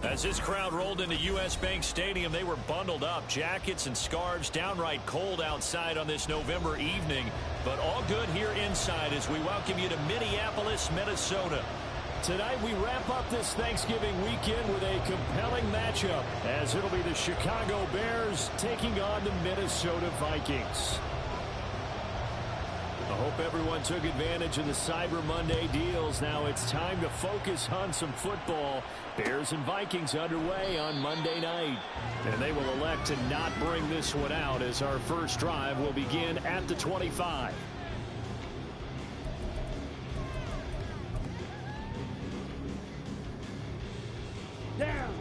As this crowd rolled into U.S. Bank Stadium, they were bundled up, jackets and scarves, downright cold outside on this November evening. But all good here inside as we welcome you to Minneapolis, Minnesota. Tonight we wrap up this Thanksgiving weekend with a compelling matchup, as it'll be the Chicago Bears taking on the Minnesota Vikings. I hope everyone took advantage of the Cyber Monday deals. Now it's time to focus on some football. Bears and Vikings underway on Monday night. And they will elect to not bring this one out as our first drive will begin at the 25. Down.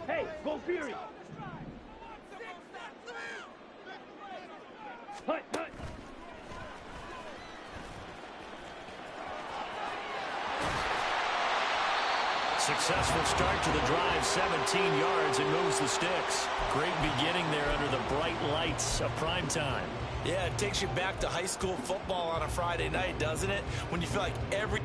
Hey, go Fury. Hut, hut. Successful start to the drive, 17 yards, and moves the sticks. Great beginning there under the bright lights of prime time. Yeah, it takes you back to high school football on a Friday night, doesn't it? When you feel like every...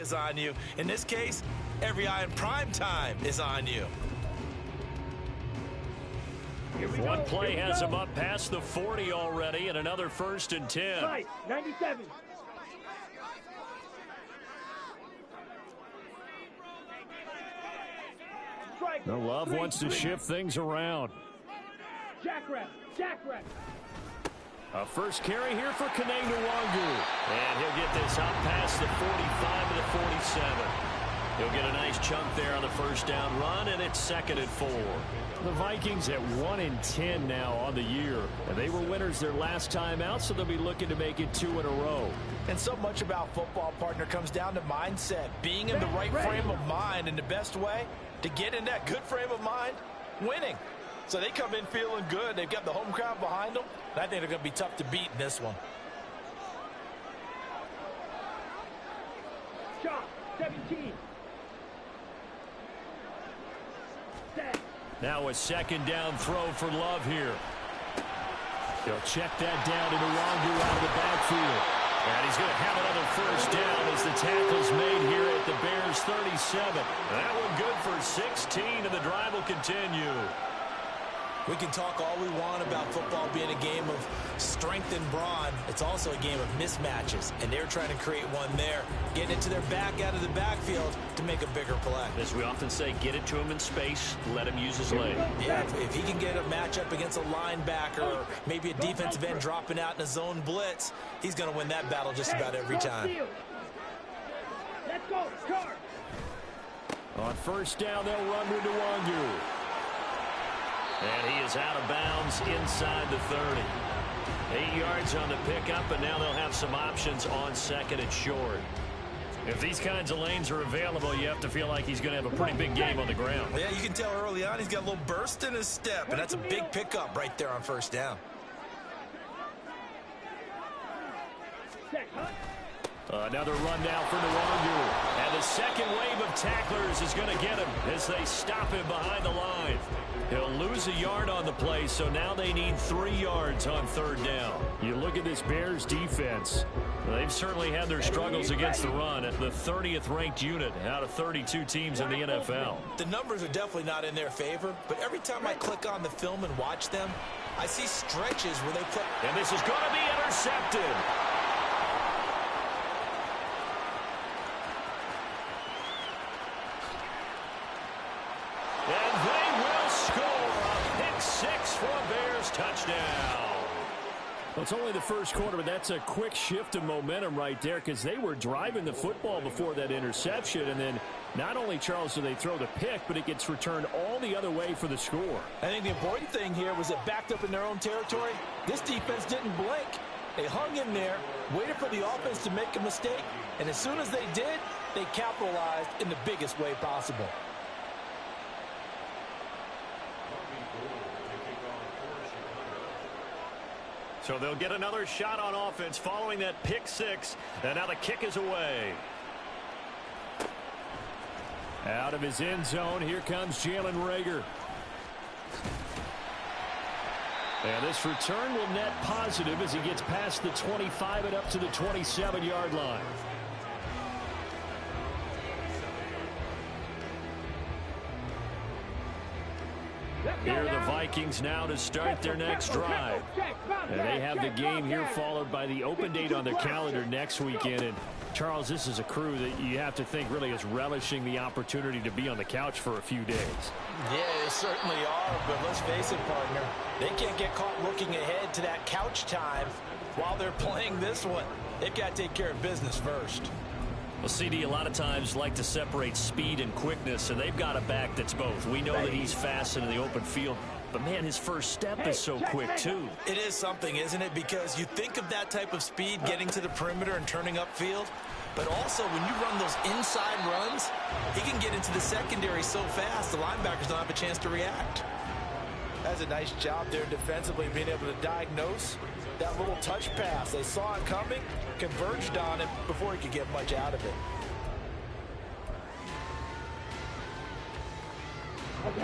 is on you. In this case, every eye in prime time is on you. One play has him up past the 40 already, and another 1st and 10. Fight, 97. The Love wants to shift things around. Jackrabbit, jackrabbit. A first carry here for Kane Nwangu. And he'll get this up past the 45 to the 47. He'll get a nice chunk there on the first down run, and it's 2nd and 4. The Vikings at 1-10 now on the year. And they were winners their last time out, so they'll be looking to make it 2 in a row. And so much about football, partner, comes down to mindset. Being in the right frame of mind, and the best way to get in that good frame of mind, winning. So they come in feeling good. They've got the home crowd behind them. And I think they're going to be tough to beat in this one. Shot, 17. Set. Now a 2nd down throw for Love here. They'll check that down to Nwangu out of the backfield. And he's going to have another 1st down as the tackle's made here at the Bears 37. That one good for 16, and the drive will continue. We can talk all we want about football being a game of strength and brawn. It's also a game of mismatches, and they're trying to create one there, getting it to their back out of the backfield to make a bigger play. As we often say, get it to him in space, let him use his leg. Yeah, if he can get a matchup against a linebacker or maybe a defensive end dropping out in a zone blitz, he's going to win that battle just about every time. Let's go, charge. On 1st down, they'll run to Nwangu. And he is out of bounds inside the 30. 8 yards on the pickup, and now they'll have some options on 2nd and short. If these kinds of lanes are available, you have to feel like he's going to have a pretty big game on the ground. Yeah, you can tell early on he's got a little burst in his step, and that's a big pickup right there on 1st down. Another run now for Nwangu. And the second wave of tacklers is going to get him as they stop him behind the line. He'll lose a yard on the play, so now they need 3 yards on 3rd down. You look at this Bears defense. They've certainly had their struggles against the run at the 30th ranked unit out of 32 teams in the NFL. The numbers are definitely not in their favor, but every time I click on the film and watch them, I see stretches where they put... And this is going to be intercepted. And they will score a pick 6 for a Bears touchdown. Well, it's only the first quarter, but that's a quick shift of momentum right there because they were driving the football before that interception. And then not only, Charles, do they throw the pick, but it gets returned all the other way for the score. I think the important thing here was it backed up in their own territory. This defense didn't blink. They hung in there, waited for the offense to make a mistake, and as soon as they did, they capitalized in the biggest way possible. So they'll get another shot on offense following that pick 6. And now the kick is away. Out of his end zone, here comes Jalen Reagor. And this return will net positive as he gets past the 25 and up to the 27-yard line. Here are the Vikings now to start their next drive. And they have the game here followed by the open date on their calendar next weekend. And Charles, this is a crew that you have to think really is relishing the opportunity to be on the couch for a few days. Yeah, they certainly are, but let's face it, partner. They can't get caught looking ahead to that couch time while they're playing this one. They've got to take care of business first. Well, CD, a lot of times like to separate speed and quickness, and they've got a back that's both. We know that he's fast in the open field, but, man, his first step is so quick, too. It is something, isn't it? Because you think of that type of speed getting to the perimeter and turning upfield, but also when you run those inside runs, he can get into the secondary so fast the linebackers don't have a chance to react. That's a nice job there defensively, being able to diagnose that little touch pass. They saw it coming, converged on it before he could get much out of it.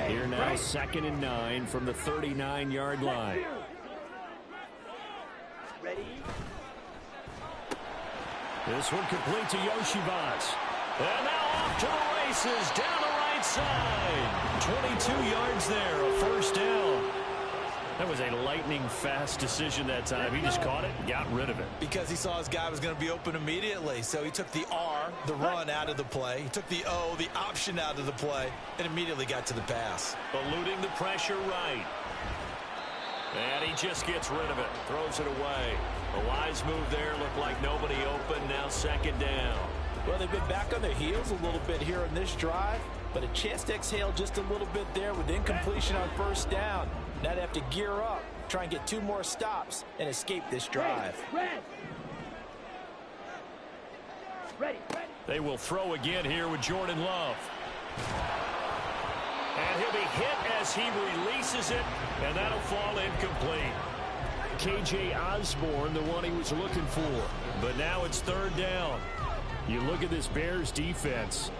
Here now, 2nd and 9 from the 39-yard line. Ready? This one complete to Yoshivas. And now off to the races, down the right side. 22 yards there, a first down. That was a lightning-fast decision that time. He just caught it and got rid of it. Because he saw his guy was going to be open immediately. So he took the R, the run, out of the play. He took the O, the option, out of the play, and immediately got to the pass. Eluding the pressure right. And he just gets rid of it. Throws it away. A wise move there. Looked like nobody open. Now second down. Well, they've been back on their heels a little bit here in this drive, but a chance to exhale just a little bit there with incompletion on first down. Now they have to gear up, try and get 2 more stops, and escape this drive. Ready. They will throw again here with Jordan Love. And he'll be hit as he releases it, and that'll fall incomplete. K.J. Osborne, the one he was looking for. But now it's third down. You look at this Bears defense.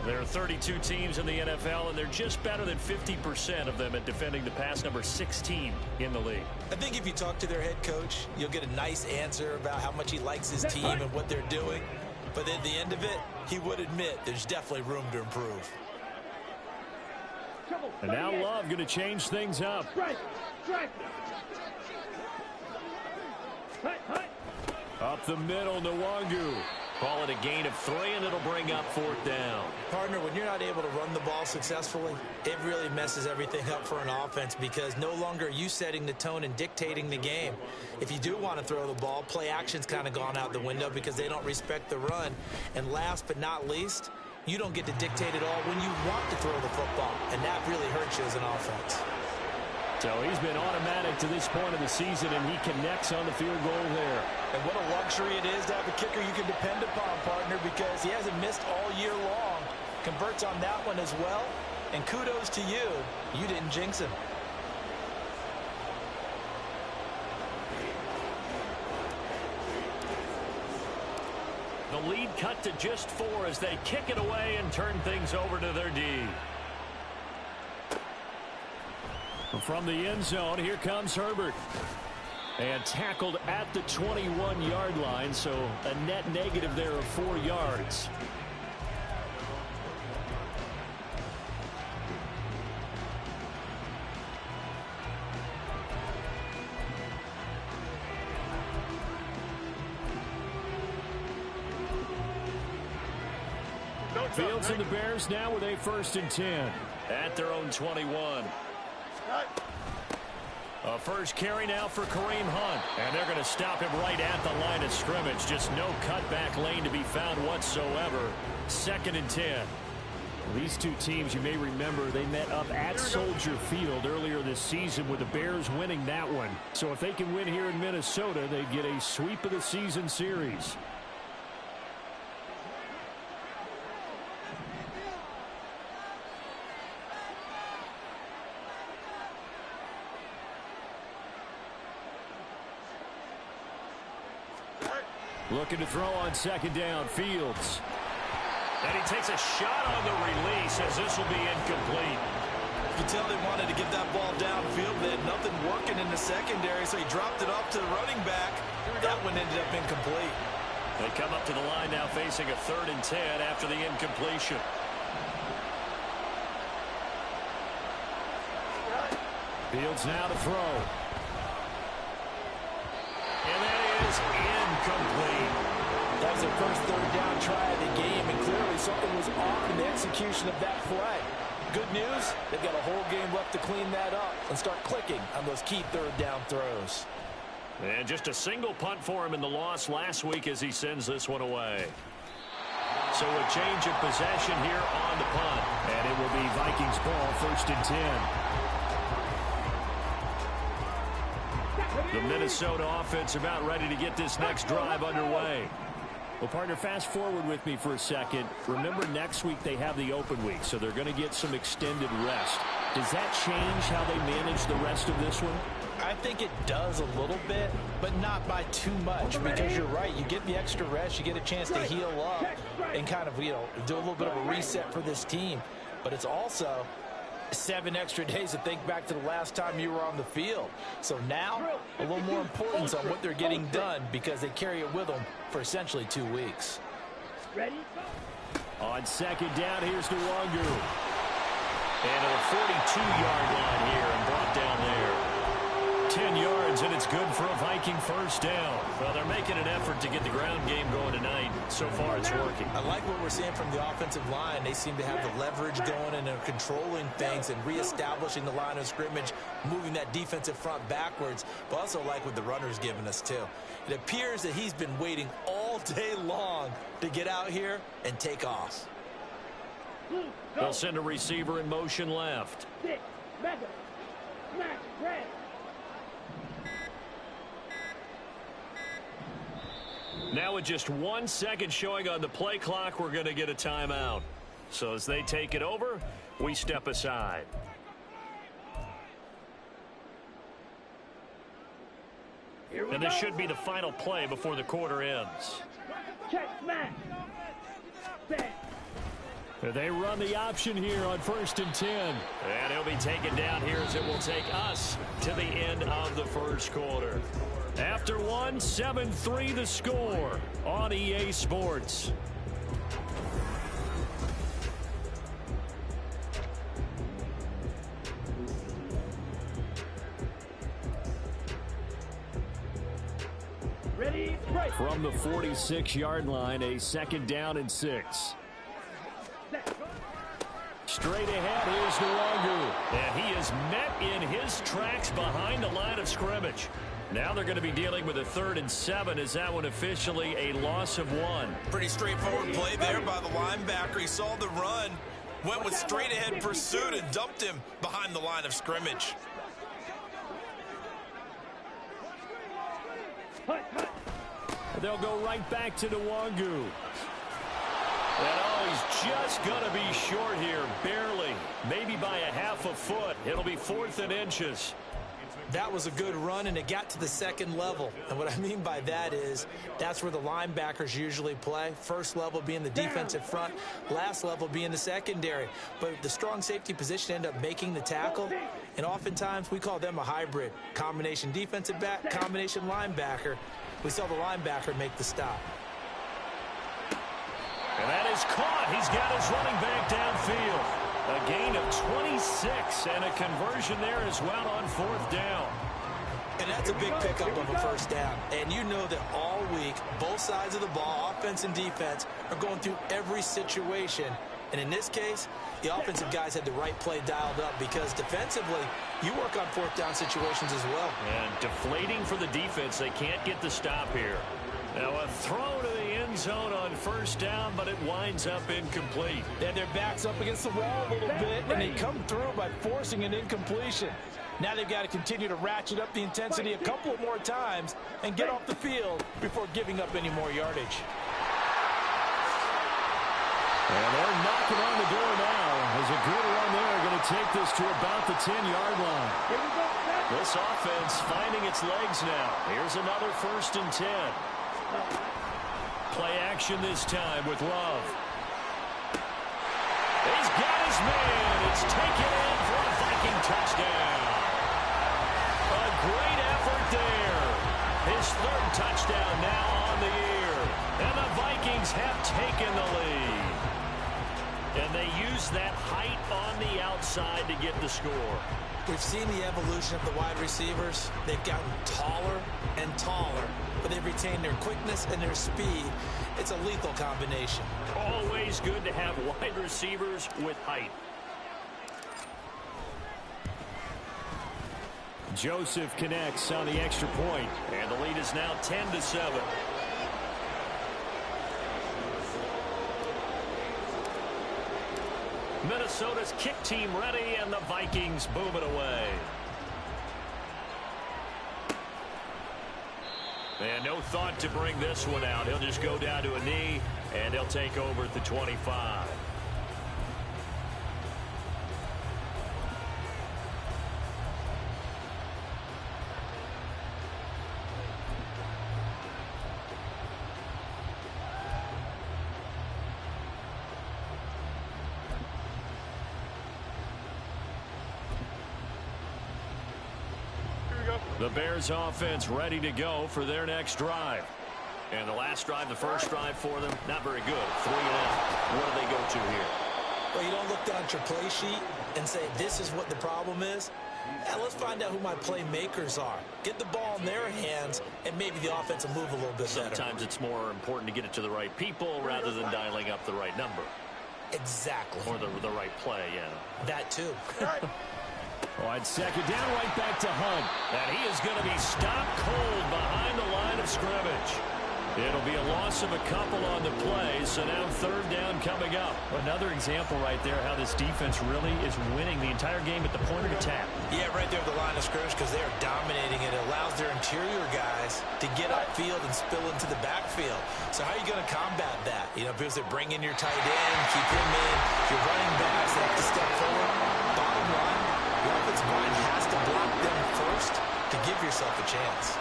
There are 32 teams in the NFL, and they're just better than 50% of them at defending the pass, number 16 in the league. I think if you talk to their head coach, you'll get a nice answer about how much he likes his team and what they're doing. But at the end of it, he would admit there's definitely room to improve. And now Love going to change things up. Strike. Up the middle, Nwangu. Call it a gain of 3, and it'll bring up fourth down. Partner, when you're not able to run the ball successfully, it really messes everything up for an offense because no longer are you setting the tone and dictating the game. If you do want to throw the ball, play action's kind of gone out the window because they don't respect the run. And last but not least, you don't get to dictate it all when you want to throw the football, and that really hurts you as an offense. So he's been automatic to this point of the season, and he connects on the field goal there. And what a luxury it is to have a kicker you can depend upon, partner, because he hasn't missed all year long. Converts on that one as well. And kudos to you. You didn't jinx him. The lead cut to just 4 as they kick it away and turn things over to their D. From the end zone, here comes Herbert. And tackled at the 21-yard line, so a net negative there of 4 yards. Fields and the Bears now with a 1st and 10. At their own 21. A first carry now for Kareem Hunt. And they're going to stop him right at the line of scrimmage. Just no cutback lane to be found whatsoever. 2nd and 10. These two teams, you may remember, they met up at Soldier Field earlier this season with the Bears winning that one. So if they can win here in Minnesota, they get a sweep of the season series. Looking to throw on 2nd down, Fields. And he takes a shot on the release as this will be incomplete. You can tell they wanted to get that ball downfield. They had nothing working in the secondary, so he dropped it off to the running back. That one ended up incomplete. They come up to the line now facing a 3rd and 10 after the incompletion. Fields now to throw. And that is incomplete. That was their first 3rd down try of the game, and clearly something was off in the execution of that play. Good news, they've got a whole game left to clean that up and start clicking on those key 3rd down throws. And just a single punt for him in the loss last week as he sends this one away. So a change of possession here on the punt. And it will be Vikings ball, 1st and 10. The Minnesota offense about ready to get this next drive underway. Well, partner, fast forward with me for a second. Remember, next week they have the open week, so they're going to get some extended rest. Does that change how they manage the rest of this one? I think it does a little bit, but not by too much, because you're right. You get the extra rest, you get a chance to heal up and kind of, do a little bit of a reset for this team. But it's also 7 extra days to think back to the last time you were on the field. So now, a little more importance on what they're getting done because they carry it with them for essentially 2 weeks. Ready? On second down, here's Nwangu. And to the 42-yard line here and brought down there. 10 yards, and it's good for a Viking first down. Well, they're making an effort to get the ground game going tonight. So far, it's working. I like what we're seeing from the offensive line. They seem to have the leverage going, and they're controlling things and reestablishing the line of scrimmage, moving that defensive front backwards. But also like what the runner's giving us, too. It appears that he's been waiting all day long to get out here and take off. They'll send a receiver in motion left. Six, Madden, smash, red. Now with just 1 second showing on the play clock, we're going to get a timeout. So as they take it over, we step aside. And this should be the final play before the quarter ends. Check, smash. Bang. They run the option here on 1st and 10. And he'll be taken down here as it will take us to the end of the first quarter. After one, 7-3 the score on EA Sports. Ready, break. From the 46-yard line, a 2nd down and 6. Straight ahead, here's Nwangu. And he is met in his tracks behind the line of scrimmage. Now they're going to be dealing with a 3rd and 7. Is that one officially a loss of 1? Pretty straightforward play there by the linebacker. He saw the run, went with straight ahead pursuit, and dumped him behind the line of scrimmage. They'll go right back to Nwangu. And oh, he's just going to be short here, barely, maybe by a half a foot. It'll be 4th and inches. That was a good run, and it got to the 2nd level. And what I mean by that is that's where the linebackers usually play. First level being the defensive front, last level being the secondary. But the strong safety position ended up making the tackle, and oftentimes we call them a hybrid. Combination defensive back, combination linebacker. We saw the linebacker make the stop. And that is caught. He's got his running back downfield. A gain of 26 and a conversion there as well on 4th down. And that's a big pickup of a first down. And you know that all week, both sides of the ball, offense and defense, are going through every situation. And in this case, the offensive guys had the right play dialed up because defensively, you work on 4th down situations as well. And deflating for the defense. They can't get the stop here. Now a throw to the end zone on 1st down, but it winds up incomplete. And their back's up against the wall a little bit, and they come through by forcing an incompletion. Now they've got to continue to ratchet up the intensity a couple of more times and get off the field before giving up any more yardage. And they're knocking on the door now. There's a good run there. Going to take this to about the 10-yard line. This offense finding its legs now. Here's another 1st and 10. Play action this time with Love. He's got his man. It's taken in for a Viking touchdown. A great effort there. His 3rd touchdown now on the year. And the Vikings have taken the lead. And they use that height on the outside to get the score. We've seen the evolution of the wide receivers. They've gotten taller and taller, but they've retained their quickness and their speed. It's a lethal combination. Always good to have wide receivers with height. Joseph connects on the extra point. And the lead is now 10-7. Minnesota's kick team ready, and the Vikings boom it away. And no thought to bring this one out. He'll just go down to a knee, and he'll take over at the 25. The Bears offense ready to go for their next drive. And the last drive, the first drive for them, not very good. 3 and out. What do they go to here? Well, you don't look down at your play sheet and say, this is what the problem is. Yeah, let's find out who my playmakers are. Get the ball in their hands, and maybe the offense will move a little bit better. Sometimes it's more important to get it to the right people rather than dialing up the right number. Exactly. Or the right play, yeah. That too. On second down, right back to Hunt. And he is going to be stopped cold behind the line of scrimmage. It'll be a loss of a couple on the play, so now third down coming up. Another example right there how this defense really is winning the entire game at the point of attack. Yeah, right there at the line of scrimmage because they are dominating it. It allows their interior guys to get upfield and spill into the backfield. So how are you going to combat that? You know, because they bring in your tight end, keep him in, your running backs, they have to step forward. Bottom line, the offensive line has to block them first to give yourself a chance.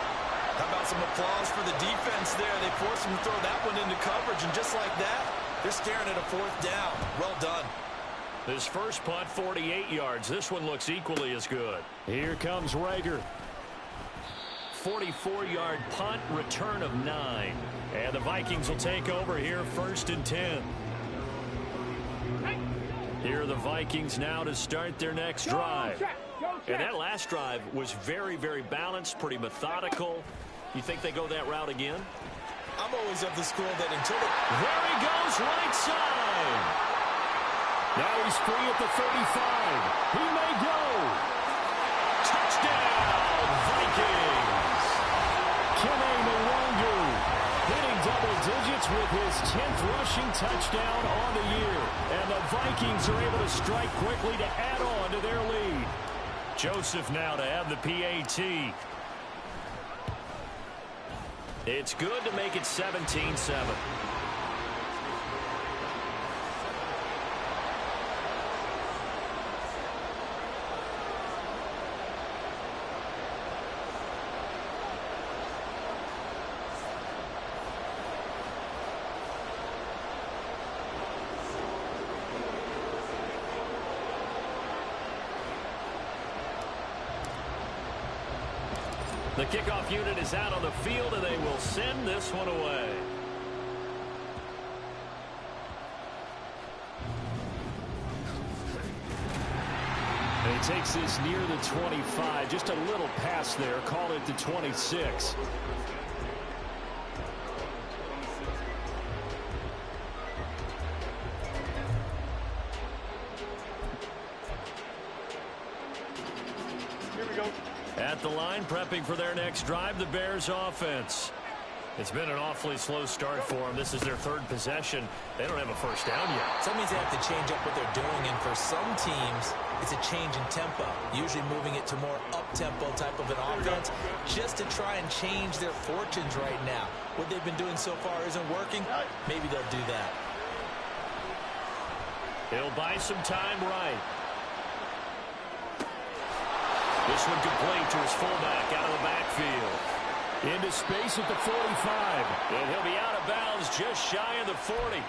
How about some applause for the defense there? They forced them to throw that one into coverage, and just like that, they're staring at a fourth down. Well done. This first punt, 48 yards. This one looks equally as good. Here comes Rager. 44-yard punt, return of 9. And the Vikings will take over here, 1st and 10. Here are the Vikings now to start their next drive. And that last drive was very, very balanced, pretty methodical. You think they go that route again? I'm always of the school that until the... There he goes, right side. Now he's free at the 35. He may go. Touchdown, Vikings. Kene Nwangwu hitting double digits with his 10th rushing touchdown on the year. And the Vikings are able to strike quickly to add on to their lead. Joseph now to have the PAT. It's good to make it 17-7. The kickoff unit is out on the field, and they will send this one away. And he takes this near the 25. Just a little pass there. Call it the 26. At the line, prepping for their next drive, the Bears offense. It's been an awfully slow start for them. This is their 3rd possession. They don't have a first down yet. So that means they have to change up what they're doing, and for some teams, it's a change in tempo, usually moving it to more up-tempo type of an offense just to try and change their fortunes right now. What they've been doing so far isn't working. Maybe they'll do that. He'll buy some time right. This one complete to his fullback out of the backfield. Into space at the 45. And he'll be out of bounds just shy of the 40.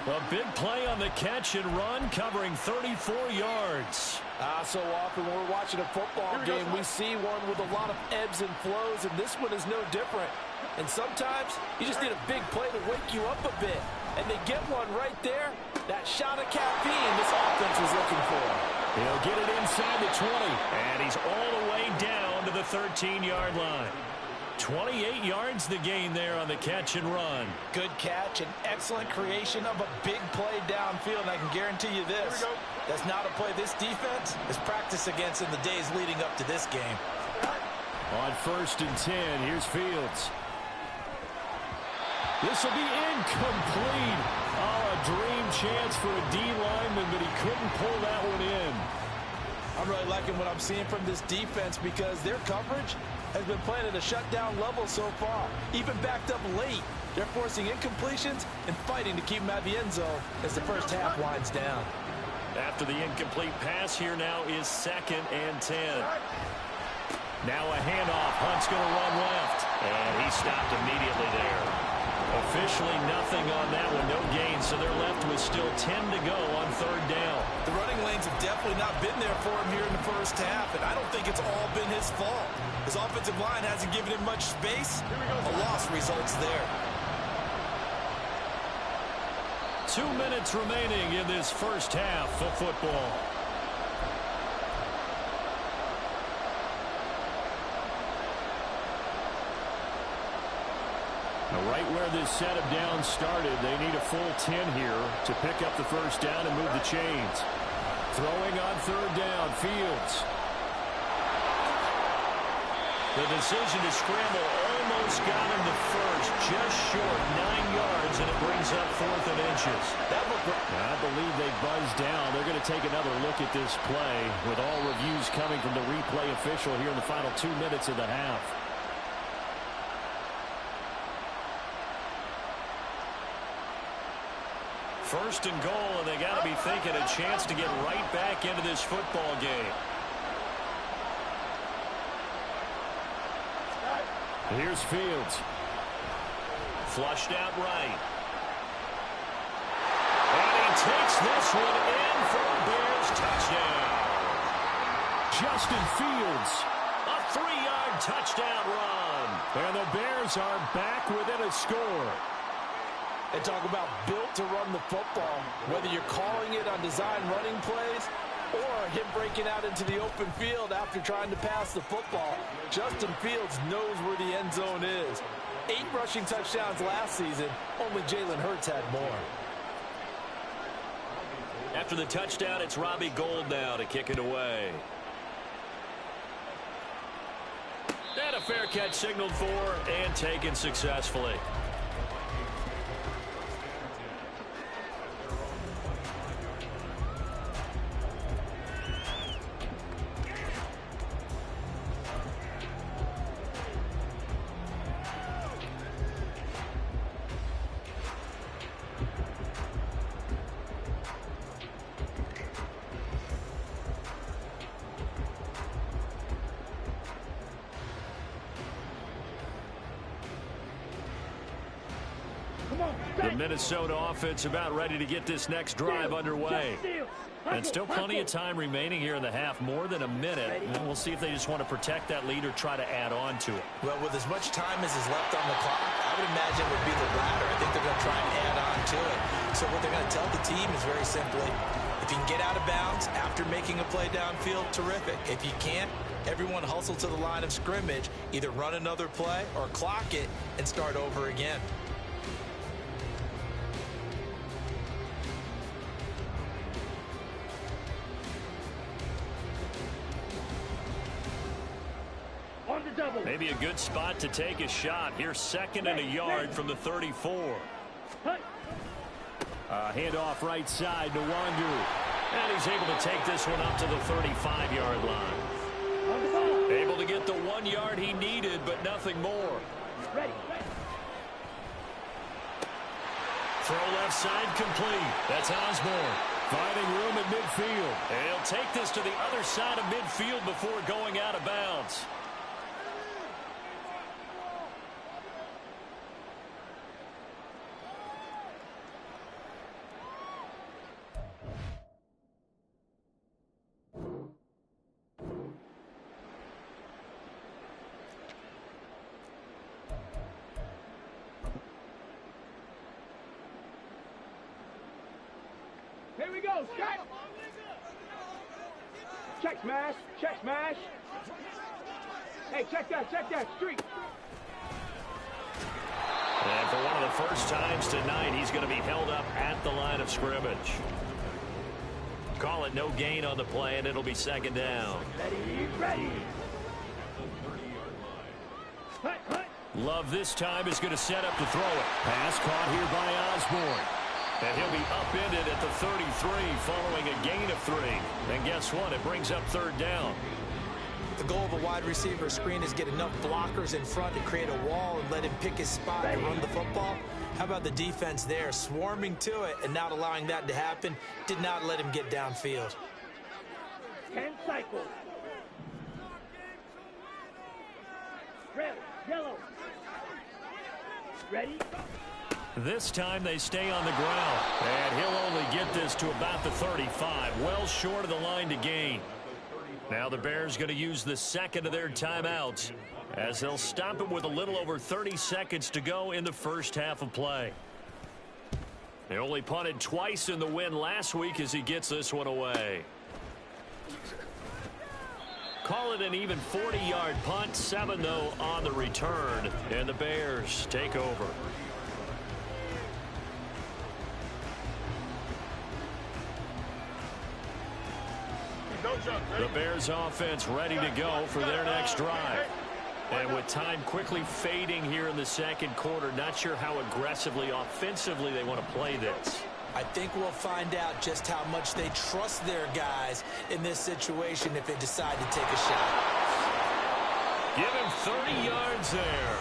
A big play on the catch and run, covering 34 yards. So often when we're watching a football game, we see one with a lot of ebbs and flows, and this one is no different. And sometimes you just need a big play to wake you up a bit. And they get one right there. That shot of caffeine this offense was looking for. He'll get it inside the 20. And he's all the way down to the 13-yard line. 28 yards the gain there on the catch and run. Good catch and excellent creation of a big play downfield. And I can guarantee you this. That's not a play this defense is practiced against in the days leading up to this game. On 1st and 10, here's Fields. This will be incomplete. Oh, a dream chance for a D lineman, but he couldn't pull that one in. I'm really liking what I'm seeing from this defense because their coverage has been playing at a shutdown level so far. Even backed up late, they're forcing incompletions and fighting to keep them at the end zone as the first half winds down. After the incomplete pass, here now is 2nd and 10. Now a handoff. Hunt's going to run left. And he stopped immediately there. Officially nothing on that one. No gain, so they're left with still 10 to go on 3rd down. The running lanes have definitely not been there for him here in the first half, and I don't think it's all been his fault. His offensive line hasn't given him much space. A loss results there. 2 minutes remaining in this first half of football. Right where this set of downs started, they need a full 10 here to pick up the first down and move the chains. Throwing on third down, Fields. The decision to scramble almost got him the first, just short, 9 yards, and it brings up 4th and inches. I believe they buzzed down. They're going to take another look at this play with all reviews coming from the replay official here in the final 2 minutes of the half. First and goal, and they got to be thinking a chance to get right back into this football game. Here's Fields. Flushed out right. And he takes this one in for a Bears touchdown. Justin Fields. A 3-yard touchdown run. And the Bears are back within a score. And talk about built to run the football. Whether you're calling it on design running plays or him breaking out into the open field after trying to pass the football, Justin Fields knows where the end zone is. 8 rushing touchdowns last season. Only Jalen Hurts had more. After the touchdown, it's Robbie Gould now to kick it away. And a fair catch signaled for and taken successfully. The Minnesota offense about ready to get this next drive underway. And still plenty of time remaining here in the half, more than a minute. And we'll see if they just want to protect that lead or try to add on to it. Well, with as much time as is left on the clock, I would imagine it would be the latter. I think they're going to try and add on to it. So what they're going to tell the team is very simply, if you can get out of bounds after making a play downfield, terrific. If you can't, everyone hustle to the line of scrimmage, either run another play or clock it and start over again. Maybe a good spot to take a shot. Here's 2nd and a yard from the 34. Handoff right side to Wandu. And he's able to take this one up to the 35-yard line. Able to get the 1 yard he needed, but nothing more. Throw left side complete. That's Osborne. Finding room at midfield. He'll take this to the other side of midfield before going out of bounds. Here we go, check! Check smash, check smash. Hey, check that, street. And for one of the first times tonight, he's going to be held up at the line of scrimmage. Call it no gain on the play, and it'll be 2nd down. Ready. Love this time is going to set up to throw it. Pass caught here by Osborne. And he'll be upended at the 33 following a gain of 3. And guess what? It brings up 3rd down. The goal of a wide receiver screen is get enough blockers in front to create a wall and let him pick his spot and run the football. How about the defense there, swarming to it and not allowing that to happen? Did not let him get downfield. 10 cycles. Red, yellow. Ready? This time they stay on the ground. And he'll only get this to about the 35, well short of the line to gain. Now the Bears going to use the 2nd of their timeouts as they'll stop him with a little over 30 seconds to go in the first half of play. They only punted twice in the win last week as he gets this one away. Call it an even 40-yard punt. 7, though, on the return. And the Bears take over. The Bears offense ready to go for their next drive. And with time quickly fading here in the second quarter, not sure how aggressively, offensively they want to play this. I think we'll find out just how much they trust their guys in this situation if they decide to take a shot. Give him 30 yards there.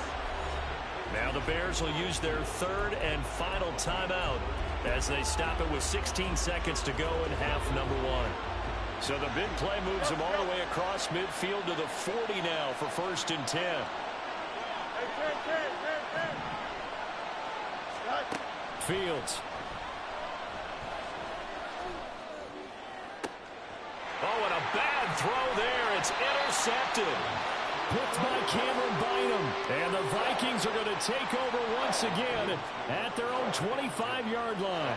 Now the Bears will use their third and final timeout as they stop it with 16 seconds to go in half number 1. So the big play moves them all the way across midfield to the 40 now for 1st and 10. Fields. Oh, and a bad throw there. It's intercepted. Picked by Cameron Bynum. And the Vikings are going to take over once again at their own 25-yard line.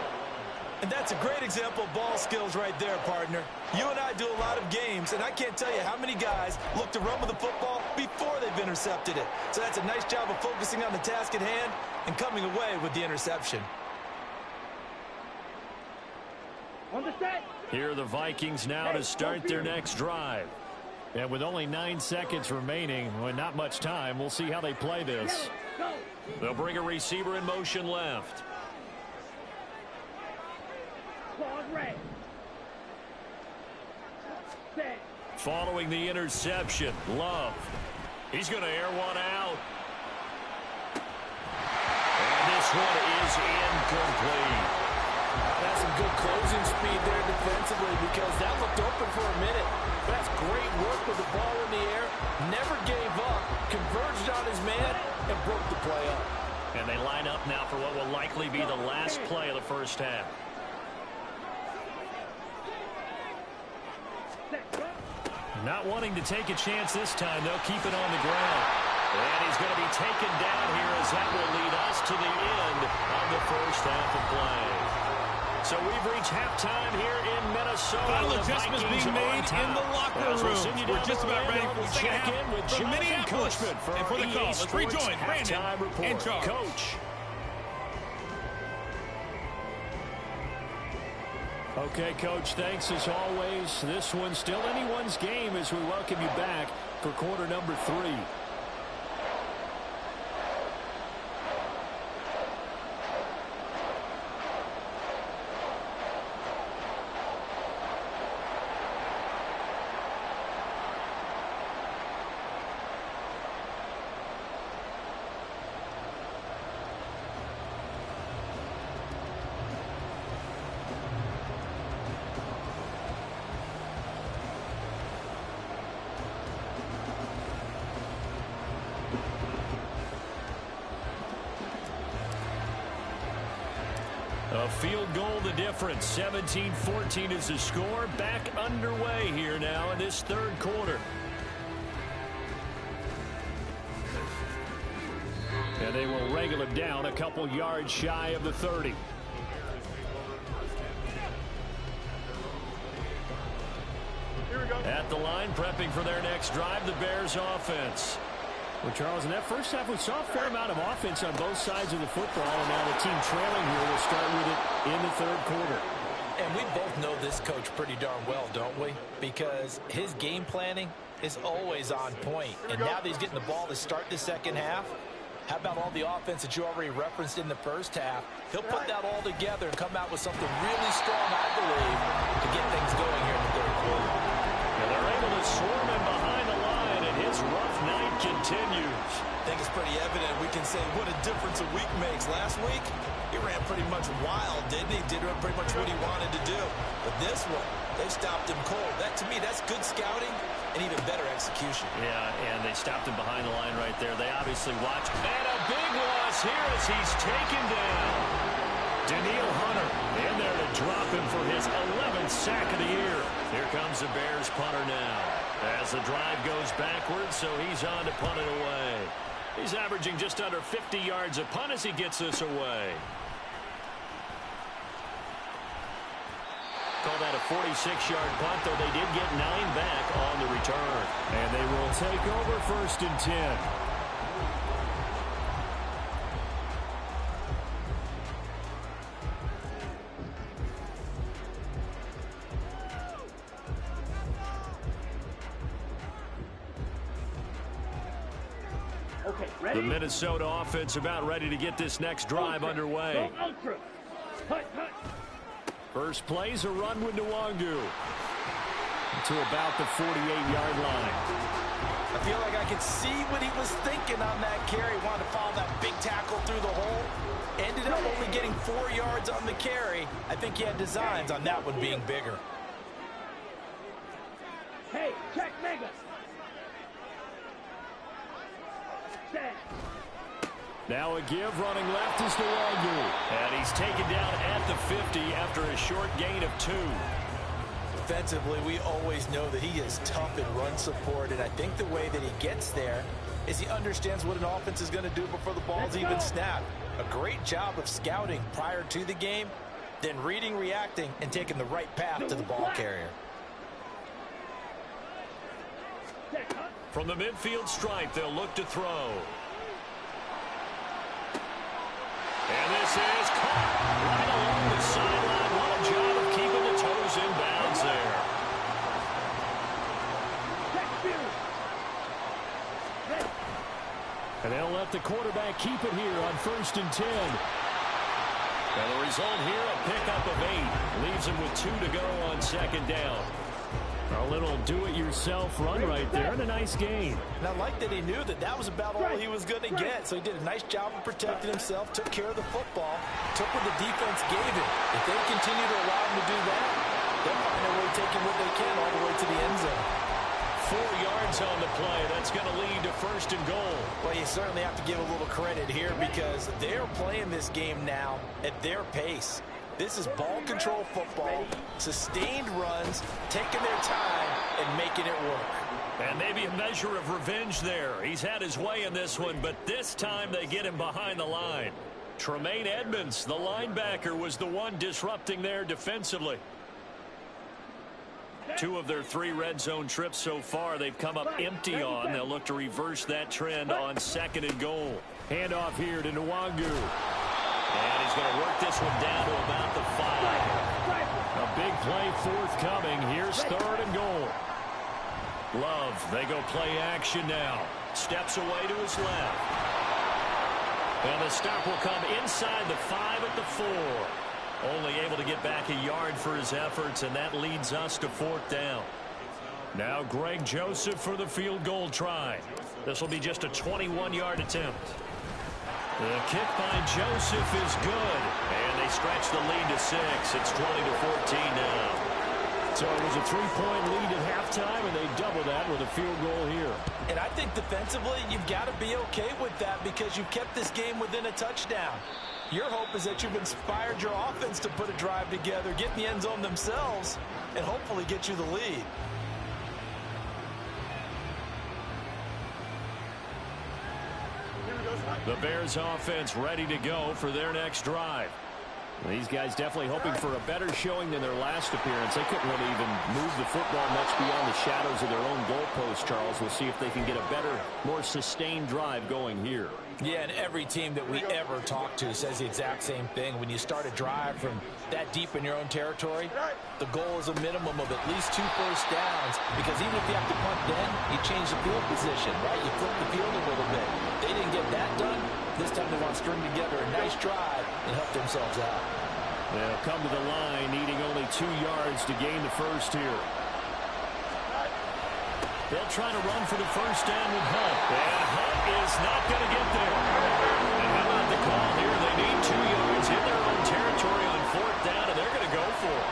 And that's a great example of ball skills right there, partner. You and I do a lot of games, and I can't tell you how many guys look to run with the football before they've intercepted it. So that's a nice job of focusing on the task at hand and coming away with the interception. On the set. Here are the Vikings now to start their next drive. And with only 9 seconds remaining, well, not much time, we'll see how they play this. They'll bring a receiver in motion left. Following the interception, Love. He's going to air one out. And this one is incomplete. That's some good closing speed there defensively because that looked open for a minute. But that's great work with the ball in the air. Never gave up, converged on his man, and broke the play up. And they line up now for what will likely be the last play of the first half. Not wanting to take a chance this time, they'll keep it on the ground. And he's going to be taken down here as that will lead us to the end of the first half of play. So we've reached halftime here in Minnesota. Final adjustments being made in the locker room. We're just about ready for the second half from Minneapolis. And for the call, let's rejoin Brandon and Charles. Coach. Okay, Coach, thanks as always. This one's still anyone's game as we welcome you back for quarter number 3. A field goal the difference. 17-14 is the score. Back underway here now in this third quarter. And they will wrangle him down a couple yards shy of the 30. At the line, prepping for their next drive, the Bears offense. Well, Charles, in that first half, we saw a fair amount of offense on both sides of the football, and now the team trailing here will start with it in the third quarter. And we both know this coach pretty darn well, don't we? Because his game planning is always on point. And now that he's getting the ball to start the second half, how about all the offense that you already referenced in the first half? He'll put that all together and come out with something really strong, I believe, to get things going here in the third quarter. And they're able to swarm him behind the line, and his rough night continues. I think it's pretty evident. We can say what a difference a week makes. Last week, he ran pretty much wild, didn't he? Did pretty much what he wanted to do. But this one, they stopped him cold. That, to me, that's good scouting and even better execution. Yeah, and they stopped him behind the line right there. They obviously watched. And a big loss here as he's taken down. Daniil Hunter in there to drop him for his 11th sack of the year. Here comes the Bears punter now. As the drive goes backwards, so he's on to punt it away. He's averaging just under 50 yards a punt as he gets this away. Call that a 46-yard punt, though they did get 9 back on the return. And they will take over 1st and 10. The Minnesota offense about ready to get this next drive underway. First play's a run with Nwangu to about the 48-yard line. I feel like I could see what he was thinking on that carry. Wanted to follow that big tackle through the hole. Ended up only getting 4 yards on the carry. I think he had designs on that one being bigger. Hey, check Mega. Now a give, running left is Nwangu. And he's taken down at the 50 after a short gain of 2. Defensively, we always know that he is tough in run support, and I think the way that he gets there is he understands what an offense is going to do before the ball's even snapped. A great job of scouting prior to the game, then reading, reacting, and taking the right path to the ball carrier. From the midfield stripe, they'll look to throw. And this is caught right along the sideline. What a job of keeping the toes in bounds there. And they'll let the quarterback keep it here on 1st and 10. And the result here, a pickup of 8. Leaves him with 2 to go on 2nd down. A little do-it-yourself run right there, and a nice gain. And I like that he knew that that was about all he was going to get. So he did a nice job of protecting himself, took care of the football, took what the defense gave him. If they continue to allow him to do that, they'll find a way taking what they can all the way to the end zone. 4 yards on the play. That's going to lead to 1st and goal. Well, you certainly have to give a little credit here because they're playing this game now at their pace. This is ball control football, sustained runs, taking their time, and making it work. And maybe a measure of revenge there. He's had his way in this one, but this time they get him behind the line. Tremaine Edmonds, the linebacker, was the one disrupting there defensively. 2 of their 3 red zone trips so far, they've come up empty on. They'll look to reverse that trend on 2nd and goal. Handoff here to Nwangu. And he's going to work this one down to about the 5. A big play forthcoming. Here's 3rd and goal. Love, they go play action now. Steps away to his left. And the stop will come inside the 5 at the 4. Only able to get back a yard for his efforts, and that leads us to 4th down. Now Greg Joseph for the field goal try. This will be just a 21-yard attempt. The kick by Joseph is good. And they stretch the lead to 6. It's 20-14 now. So it was a 3-point lead at halftime, and they double that with a field goal here. And I think defensively, you've got to be okay with that because you've kept this game within a touchdown. Your hope is that you've inspired your offense to put a drive together, get in the end zone themselves, and hopefully get you the lead. The Bears offense ready to go for their next drive. These guys definitely hoping for a better showing than their last appearance. They couldn't really even move the football much beyond the shadows of their own goalpost, Charles. We'll see if they can get a better, more sustained drive going here. Yeah, and every team that we ever talk to says the exact same thing. When you start a drive from that deep in your own territory, the goal is a minimum of at least 2 first downs, because even if you have to punt then, you change the field position, right? You flip the field a little bit. They didn't get that done. This time they want to string together a nice drive and help themselves out. They'll come to the line, needing only 2 yards to gain the first here. They'll try to run for the first down with Hunt. And Hunt is not going to get there. And how about the call here? They need 2 yards in their own territory on 4th down, and they're going to go for it.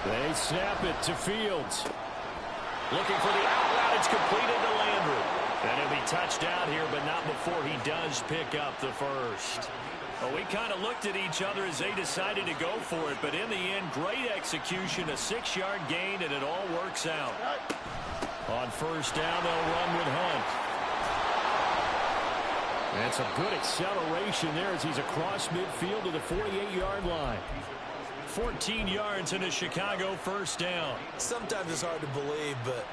They snap it to Fields. Looking for the out route. It's completed to Landry. And he'll be touched out here, but not before he does pick up the first. Well, we kind of looked at each other as they decided to go for it, but in the end, great execution, a 6-yard gain, and it all works out. On first down, they'll run with Hunt. And some good acceleration there as he's across midfield to the 48-yard line. 14 yards and a Chicago first down. Sometimes it's hard to believe, but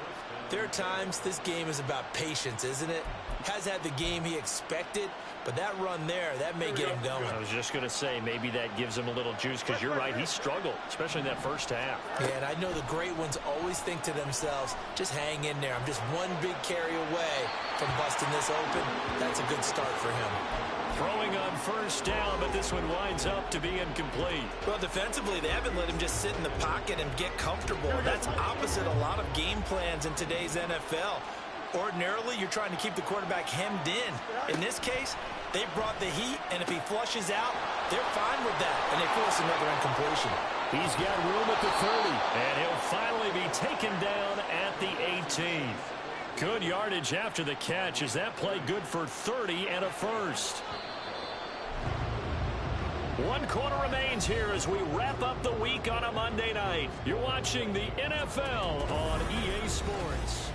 there are times this game is about patience, isn't it? Has had the game he expected, but that run there, that may get him going. I was just going to say, maybe that gives him a little juice, because you're right, he struggled, especially in that first half. Yeah, and I know the great ones always think to themselves, just hang in there. I'm just one big carry away from busting this open. That's a good start for him. Throwing on first down, but this one winds up to be incomplete. Well, defensively, they haven't let him just sit in the pocket and get comfortable. That's opposite a lot of game plans in today's NFL. Ordinarily, you're trying to keep the quarterback hemmed in. In this case, they brought the heat, and if he flushes out, they're fine with that, and they force another incompletion. He's got room at the 30. And he'll finally be taken down at the 18. Good yardage after the catch. Is that play good for 30 and a first? 1 quarter remains here as we wrap up the week on a Monday night. You're watching the NFL on EA Sports.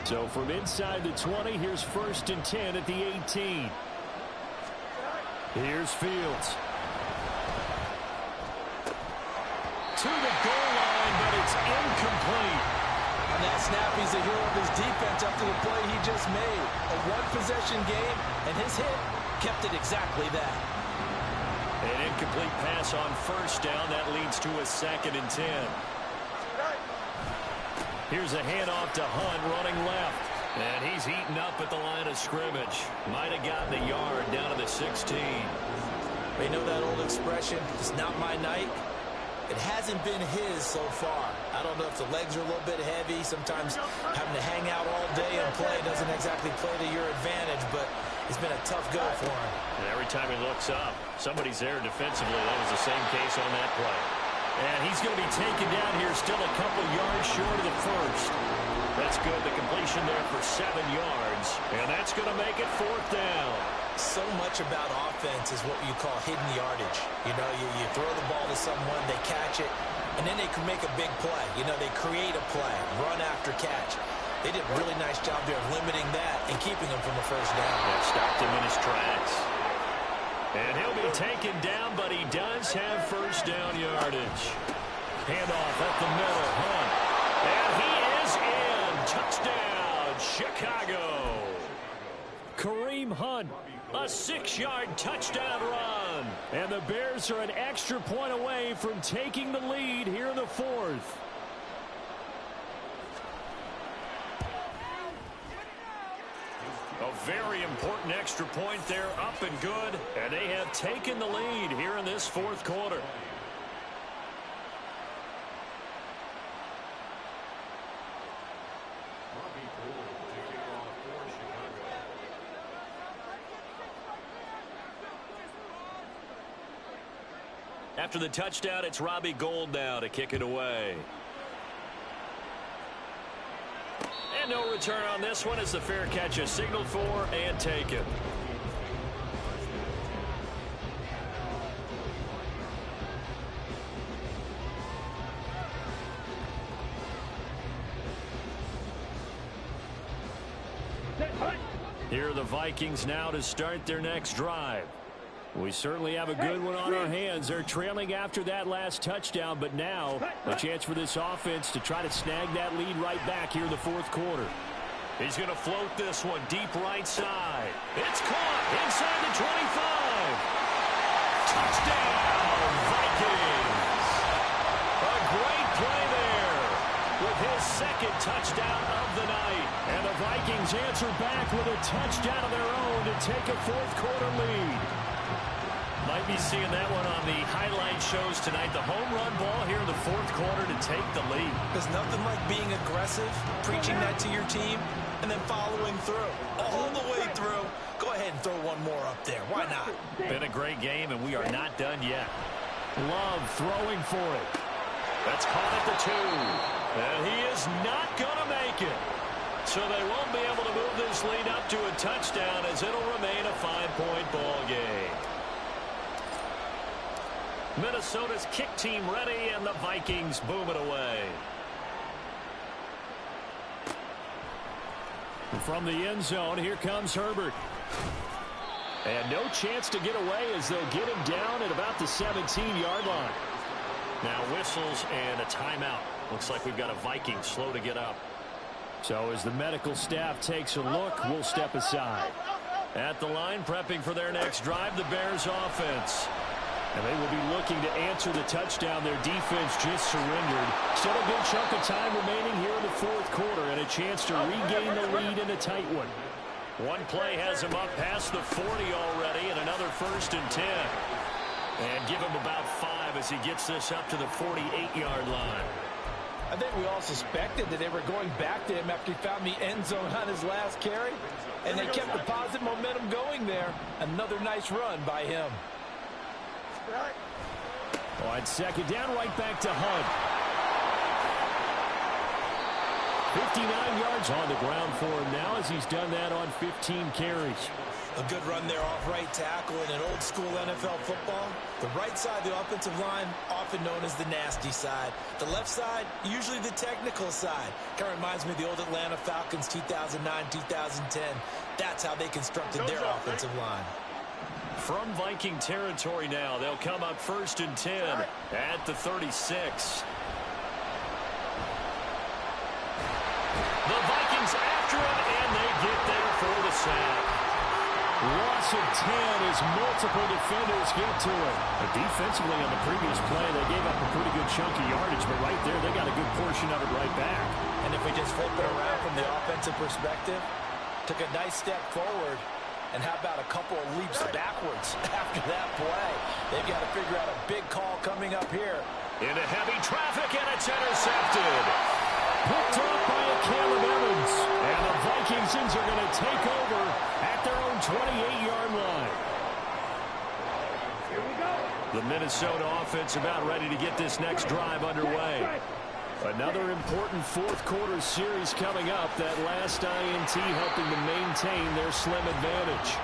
So from inside the 20, here's 1st and 10 at the 18. Here's Fields. To the goal line, but it's incomplete. On that snap, he's the hero of his defense after the play he just made. A one-possession game, and his hit kept it exactly that. An incomplete pass on first down. That leads to a 2nd and 10. Here's a handoff to Hunt running left. And he's eaten up at the line of scrimmage. Might have gotten a yard down to the 16. You know that old expression, it's not my night? It hasn't been his so far. I don't know if the legs are a little bit heavy. Sometimes having to hang out all day and play doesn't exactly play to your advantage, but it's been a tough go for him. And every time he looks up, somebody's there defensively. That was the same case on that play. And he's going to be taken down here, still a couple yards short of the first. That's good. The completion there for 7 yards. And that's going to make it 4th down. So much about offense is what you call hidden yardage. You know, you throw the ball to someone, they catch it, and then they can make a big play. You know, they create a play, run after catch. They did a really nice job there of limiting that and keeping him from a first down. That stopped him in his tracks. And he'll be taken down, but he does have first down yardage. Handoff up the middle, Hunt. And he is in. Touchdown, Chicago. Kareem Hunt. A 6-yard touchdown run. And the Bears are an extra point away from taking the lead here in the 4th. A very important extra point there, up and good. And they have taken the lead here in this 4th quarter. After the touchdown, it's Robbie Gould now to kick it away. And no return on this one as the fair catch is signaled for and taken. Here are the Vikings now to start their next drive. We certainly have a good one on our hands. They're trailing after that last touchdown, but now a chance for this offense to try to snag that lead right back here in the 4th quarter. He's going to float this one deep right side. It's caught inside the 25. Touchdown, Vikings. A great play there with his 2nd touchdown of the night. And the Vikings answer back with a touchdown of their own to take a 4th quarter lead. Might be seeing that one on the highlight shows tonight. The home run ball here in the 4th quarter to take the lead. There's nothing like being aggressive, preaching that to your team, and then following through. All the way through. Go ahead and throw one more up there. Why not? Been a great game, and we are not done yet. Love throwing for it. That's caught at the 2. And he is not going to make it. So they won't be able to move this lead up to a touchdown as it'll remain a 5-point ball game. Minnesota's kick team ready, and the Vikings boom it away. From the end zone, here comes Herbert. And no chance to get away as they'll get him down at about the 17-yard line. Now whistles and a timeout. Looks like we've got a Viking slow to get up. So as the medical staff takes a look, we'll step aside. At the line, prepping for their next drive, the Bears offense. And they will be looking to answer the touchdown their defense just surrendered. Still a good chunk of time remaining here in the fourth quarter and a chance to regain the lead in a tight one. One play has him up past the 40 already, and another 1st and 10. And give him about 5 as he gets this up to the 48-yard line. I think we all suspected that they were going back to him after he found the end zone on his last carry, and they kept the positive momentum going there. Another nice run by him. On second down, right back to Hunt. 59 yards on the ground for him now as he's done that on 15 carries. A good run there off right tackle in an old-school NFL football. The right side of the offensive line, often known as the nasty side. The left side, usually the technical side. Kind of reminds me of the old Atlanta Falcons 2009-2010. That's how they constructed their offensive line. From Viking territory now, they'll come up 1st and 10 at the 36. The Vikings after it, and they get there for the sack. Loss of 10 as multiple defenders get to it. But defensively on the previous play, they gave up a pretty good chunk of yardage, but right there, they got a good portion of it right back. And if we just flip it around from the offensive perspective, took a nice step forward, and how about a couple of leaps backwards after that play? They've got to figure out a big call coming up here. Into heavy traffic, and it's intercepted. Picked off by a Caleb Evans. And the Vikings are going to take over at their own 28-yard line. Here we go. The Minnesota offense about ready to get this next drive underway. Another important fourth quarter series coming up. That last INT helping to maintain their slim advantage.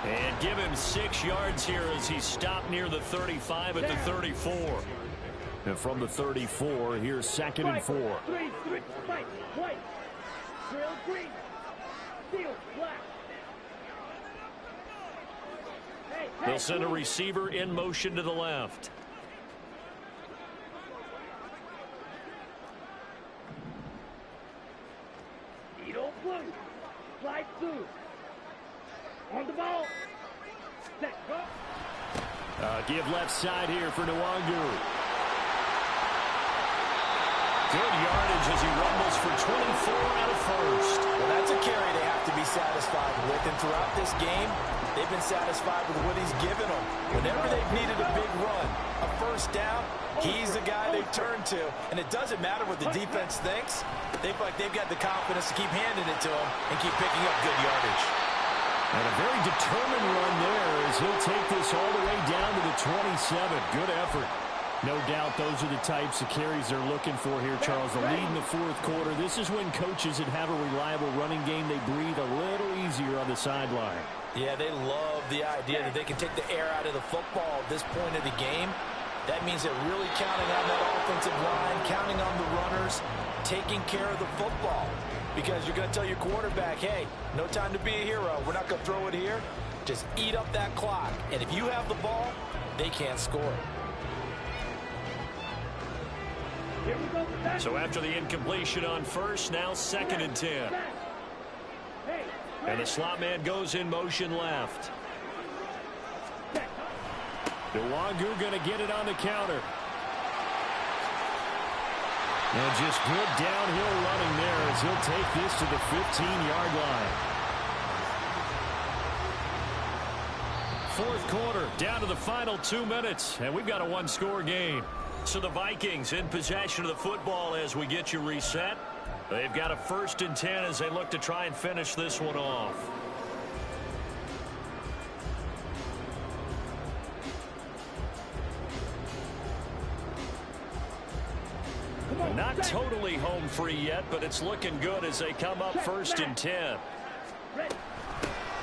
And give him 6 yards here as he stopped near the 35 at the 34. And from the 34, here's 2nd and 4. They'll send a receiver in motion to the left. Slide through. On the ball. Set. Go. Give left side here for Nwangu. Good yardage as he rumbles for 24 out of 1st. Well, that's a carry they have to be satisfied with. And throughout this game, they've been satisfied with what he's given them. Whenever they've needed a big run, a 1st down, he's the guy they've turned to. And it doesn't matter what the defense thinks. They feel like they've got the confidence to keep handing it to him and keep picking up good yardage. And a very determined run there as he'll take this all the way down to the 27. Good effort. No doubt those are the types of carries they're looking for here, Charles. The lead in the fourth quarter. This is when coaches that have a reliable running game, they breathe a little easier on the sideline. Yeah, they love the idea that they can take the air out of the football at this point of the game. That means they're really counting on that offensive line, counting on the runners, taking care of the football. Because you're going to tell your quarterback, hey, no time to be a hero. We're not going to throw it here. Just eat up that clock. And if you have the ball, they can't score. So after the incompletion on 1st, now 2nd and 10. And the slot man goes in motion left. Nwangu going to get it on the counter. And just good downhill running there as he'll take this to the 15-yard line. Fourth quarter, down to the final 2 minutes, and we've got a one-score game. So the Vikings in possession of the football as we get you reset. They've got a 1st and 10 as they look to try and finish this one off. Not totally home free yet, but it's looking good as they come up 1st and 10.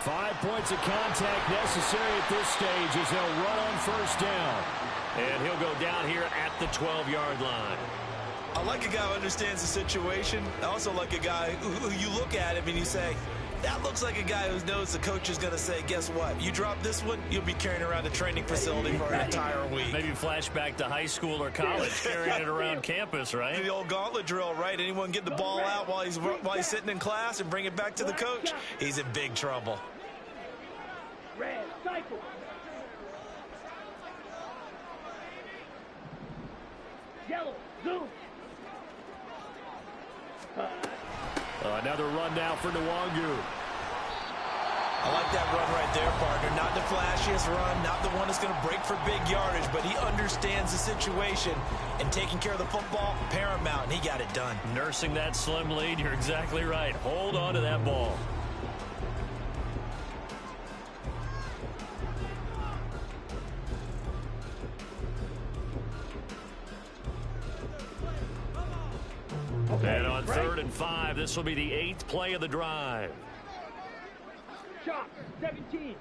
5 points of contact necessary at this stage as they'll run on 1st down. And he'll go down here at the 12-yard line. I like a guy who understands the situation. I also like a guy who you look at him and you say, that looks like a guy who knows the coach is going to say, guess what? You drop this one, you'll be carrying around a training facility for an entire week. Maybe flashback to high school or college, carrying it around campus, right? The old gauntlet drill, right? Anyone get the ball out while he's sitting in class and bring it back to the coach? He's in big trouble. Red, cycle. Yellow, zoom. Another run now for Nwangu. I like that run right there, partner. Not the flashiest run, not the one that's going to break for big yardage, but he understands the situation, and taking care of the football, paramount, and he got it done. Nursing that slim lead, you're exactly right. Hold on to that ball. And on 3rd and 5, this will be the 8th play of the drive. Shot, 17.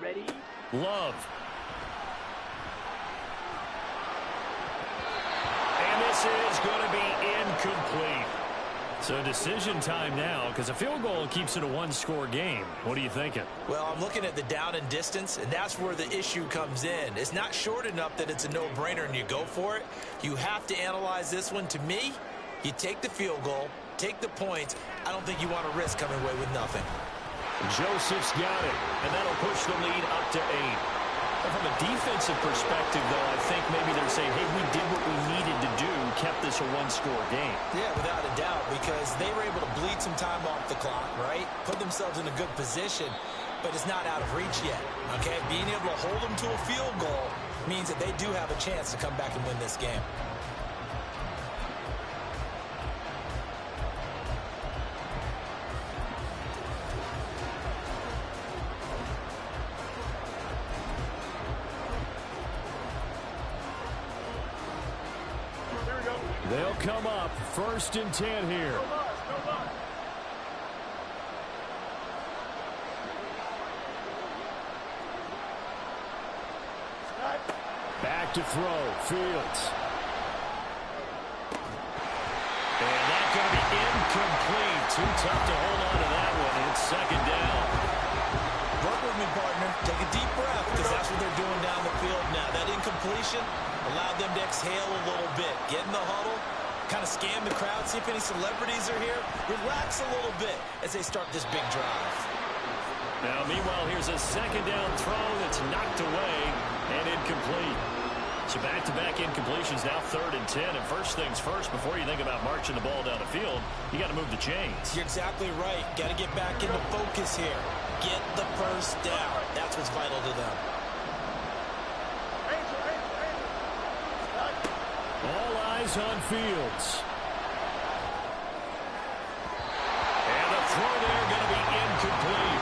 Ready? Love. And this is going to be incomplete. So decision time now, because a field goal keeps it a one-score game. What are you thinking? Well, I'm looking at the down and distance, and that's where the issue comes in. It's not short enough that it's a no-brainer and you go for it. You have to analyze this one. To me, you take the field goal, take the points. I don't think you want to risk coming away with nothing. Joseph's got it, and that'll push the lead up to 8. From a defensive perspective, though, I think maybe they're saying, hey, we did what we needed to do, kept this a one-score game. Yeah, without a doubt, because they were able to bleed some time off the clock, right? Put themselves in a good position, but it's not out of reach yet, okay? Being able to hold them to a field goal means that they do have a chance to come back and win this game. They'll come up 1st and 10 here. Back to throw, Fields. And that's going to be incomplete. Too tough to hold on to that one. It's 2nd down. Work with me, partner. Take a deep breath, because that's what they're doing down the field now. That incompletion allowed them to exhale a little bit. Get in the huddle, kind of scan the crowd, see if any celebrities are here. Relax a little bit as they start this big drive. Now, meanwhile, here's a 2nd down throw that's knocked away and incomplete. So back-to-back incompletions, now 3rd and 10. And first things first, before you think about marching the ball down the field, you got to move the chains. You're exactly right. Got to get back into focus here. Get the first down. That's what's vital to them. All eyes on Fields. And the throw there going to be incomplete.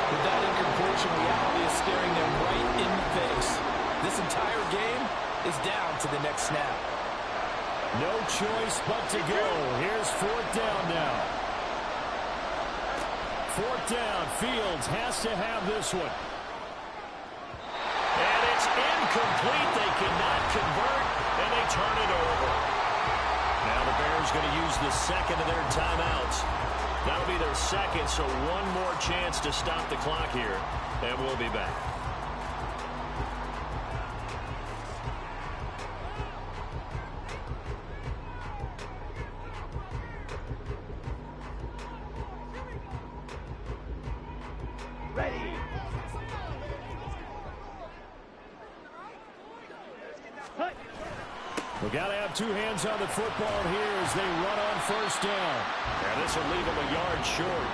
With that incompletion, reality is staring them right in the face. This entire game is down to the next snap. No choice but to go. Here's 4th down now. 4th down. Fields has to have this one. And it's incomplete. They cannot convert, and they turn it over. Now the Bears going to use the 2nd of their timeouts. That'll be their 2nd, so one more chance to stop the clock here, and we'll be back. Ready. We got to have two hands on the football here as they run on 1st down. And this will leave them a yard short.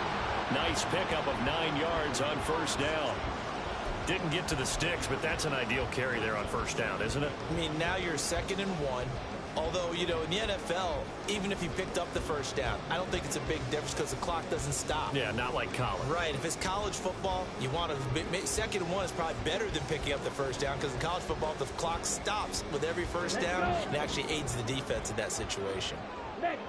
Nice pickup of 9 yards on 1st down. Didn't get to the sticks, but that's an ideal carry there on 1st down, isn't it? I mean, now you're 2nd and 1. Although, you know, in the NFL, even if he picked up the first down, I don't think it's a big difference because the clock doesn't stop. Yeah, not like college. Right. If it's college football, you want to, second and one is probably better than picking up the first down because in college football, the clock stops with every first down and actually aids the defense in that situation. Ready.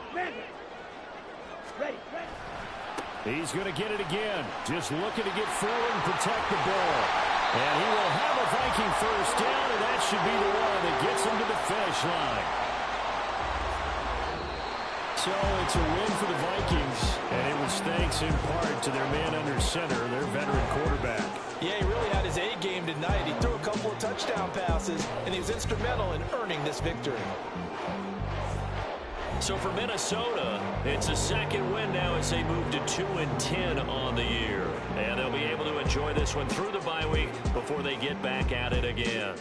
He's going to get it again. Just looking to get forward and protect the ball. And he will have a Viking first down, and that should be the one that gets him to the finish line. So it's a win for the Vikings, and it was thanks in part to their man under center, their veteran quarterback. Yeah, he really had his A game tonight. He threw a couple of touchdown passes, and he was instrumental in earning this victory. So for Minnesota, it's a second win now as they move to 2-10 on the year. And they'll be able to enjoy this one through the bye week before they get back at it again.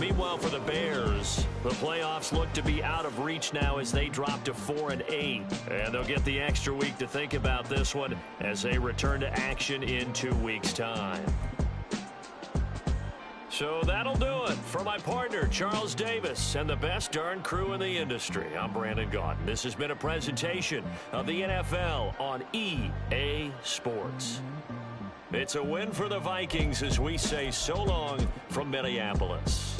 Meanwhile, for the Bears, the playoffs look to be out of reach now as they drop to 4-8. And they'll get the extra week to think about this one as they return to action in 2 weeks' time. So that'll do it for my partner, Charles Davis, and the best darn crew in the industry. I'm Brandon Gaudin. This has been a presentation of the NFL on EA Sports. It's a win for the Vikings as we say so long from Minneapolis.